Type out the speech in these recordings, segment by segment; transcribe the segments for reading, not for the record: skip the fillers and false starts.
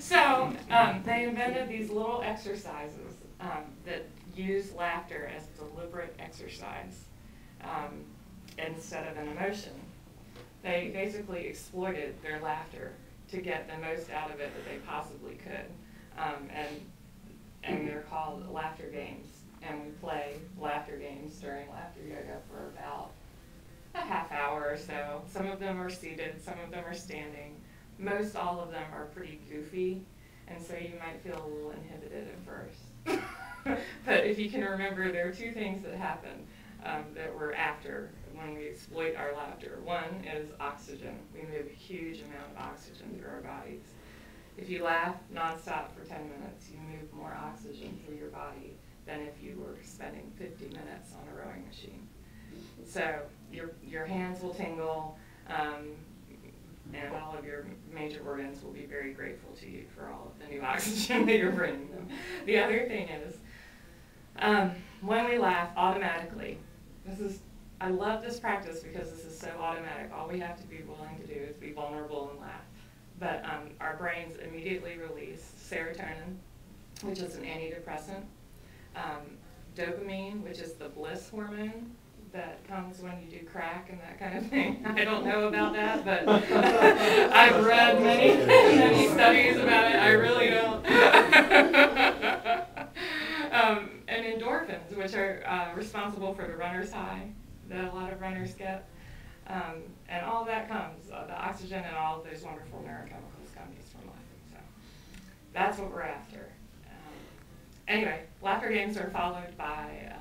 So they invented these little exercises that use laughter as deliberate exercise instead of an emotion. They basically exploited their laughter to get the most out of it that they possibly could. And they're called laughter games. And we play laughter games during laughter yoga for about a half hour or so. Some of them are seated, some of them are standing. Most all of them are pretty goofy, and so you might feel a little inhibited at first. But if you can remember, there are two things that happen that we're after when we exploit our laughter. One is oxygen. We move a huge amount of oxygen through our bodies. If you laugh nonstop for 10 minutes, you move more oxygen through your body than if you were spending 50 minutes on a rowing machine. So your hands will tingle, and all of your major organs will be very grateful to you for all of the new oxygen that you're bringing them. The other thing is, when we laugh automatically, I love this practice because this is so automatic. All we have to be willing to do is be vulnerable and laugh. But our brains immediately release serotonin, which is an antidepressant, dopamine, which is the bliss hormone that comes when you do crack and that kind of thing. I don't know about that, but I've read many studies about it. I really don't. And endorphins, which are responsible for the runner's high that a lot of runners get. And all of that comes, the oxygen and all of those wonderful neurochemicals come just from laughing. So that's what we're after. Anyway, laughter games are followed by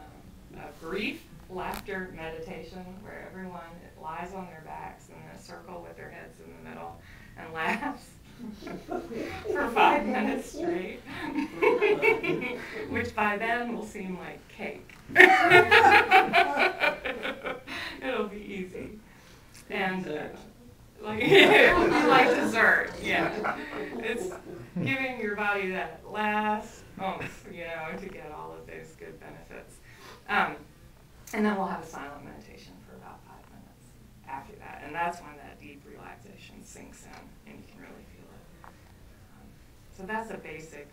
a brief laughter meditation where everyone lies on their backs in a circle with their heads in the middle and laughs for 5 minutes straight, which by then will seem like cake. It'll be easy. And like dessert, yeah. It's giving your body that last oomph, to get all of those good benefits. And then we'll have a silent meditation for about 5 minutes after that. And that's when that deep relaxation sinks in and you can really feel it. So that's a basic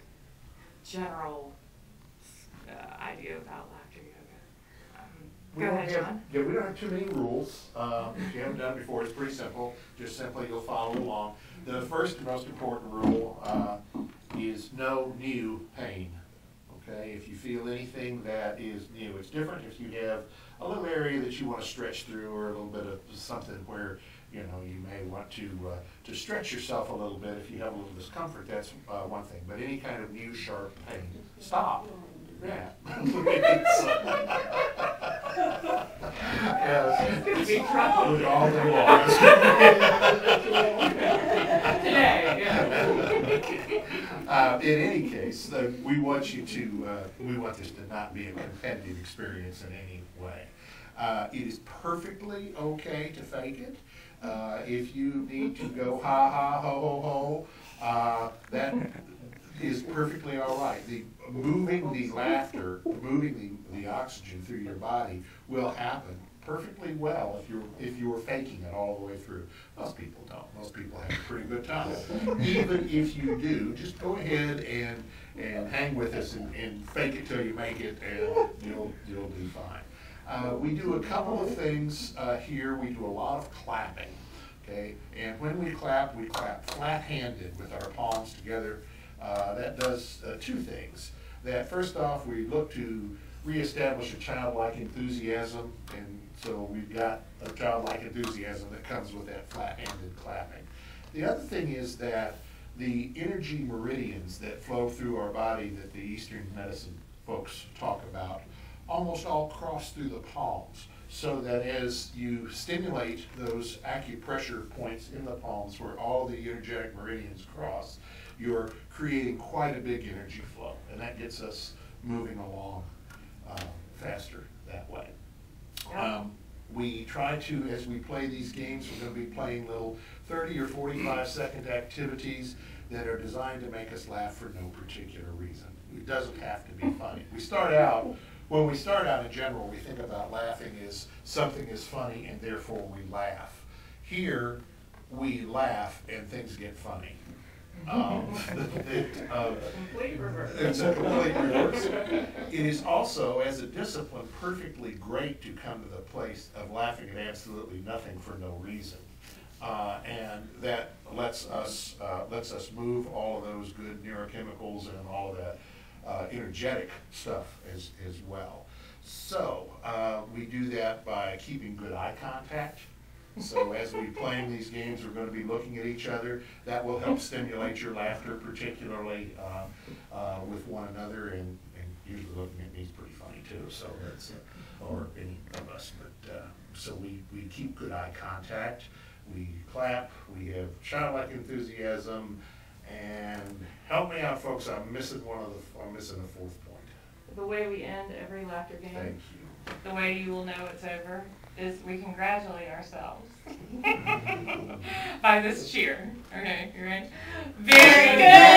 general idea about laughter yoga. Go ahead, John. We don't have too many rules. If you haven't done it before, it's pretty simple. Just simply you'll follow along. The first and most important rule is no new pain. Okay, if you feel anything that is new, it's different if you have a little area that you want to stretch through or a little bit of something where you may want to stretch yourself a little bit. If you have a little discomfort, that's one thing. But any kind of new sharp pain, stop. Yeah. All day long. Today, yeah. In any case, we want this to not be a competitive experience in any way. It is perfectly okay to fake it. If you need to go ha ha ho ho ho, that is perfectly all right. Moving the laughter, moving the oxygen through your body will happen perfectly well if you're faking it all the way through. Most people don't. Most people have a pretty good time. Even if you do, just go ahead and hang with us and fake it till you make it, and you'll do fine. We do a couple of things here. We do a lot of clapping. Okay, and when we clap flat-handed with our palms together. That does two things. That first off, we look to reestablish a childlike enthusiasm, and so we've got a childlike enthusiasm that comes with that flat-handed clapping. The other thing is that the energy meridians that flow through our body that the Eastern medicine folks talk about almost all cross through the palms, so that as you stimulate those acupressure points in the palms where all the energetic meridians cross, you're creating quite a big energy flow, and that gets us moving along faster that way. We try to, as we play these games, we're going to be playing little 30 or 45-second activities that are designed to make us laugh for no particular reason. It doesn't have to be funny. When we start out in general, we think about laughing as something is funny and therefore we laugh. Here, we laugh and things get funny. Complete reverse. It's a complete reverse. It is also, as a discipline, perfectly great to come to the place of laughing at absolutely nothing for no reason. And that lets us move all of those good neurochemicals and all of that energetic stuff as well. So we do that by keeping good eye contact. So as we playing these games, we're going to be looking at each other. That will help stimulate your laughter, particularly with one another, and usually looking at me is pretty funny too. So that's or any of us. But so we keep good eye contact. We clap. We have childlike enthusiasm. And help me out, folks. I'm missing the fourth point. The way we end every laughter game. Thank you. The way you will know it's over is we congratulate ourselves by this cheer. Okay, you ready? Very good!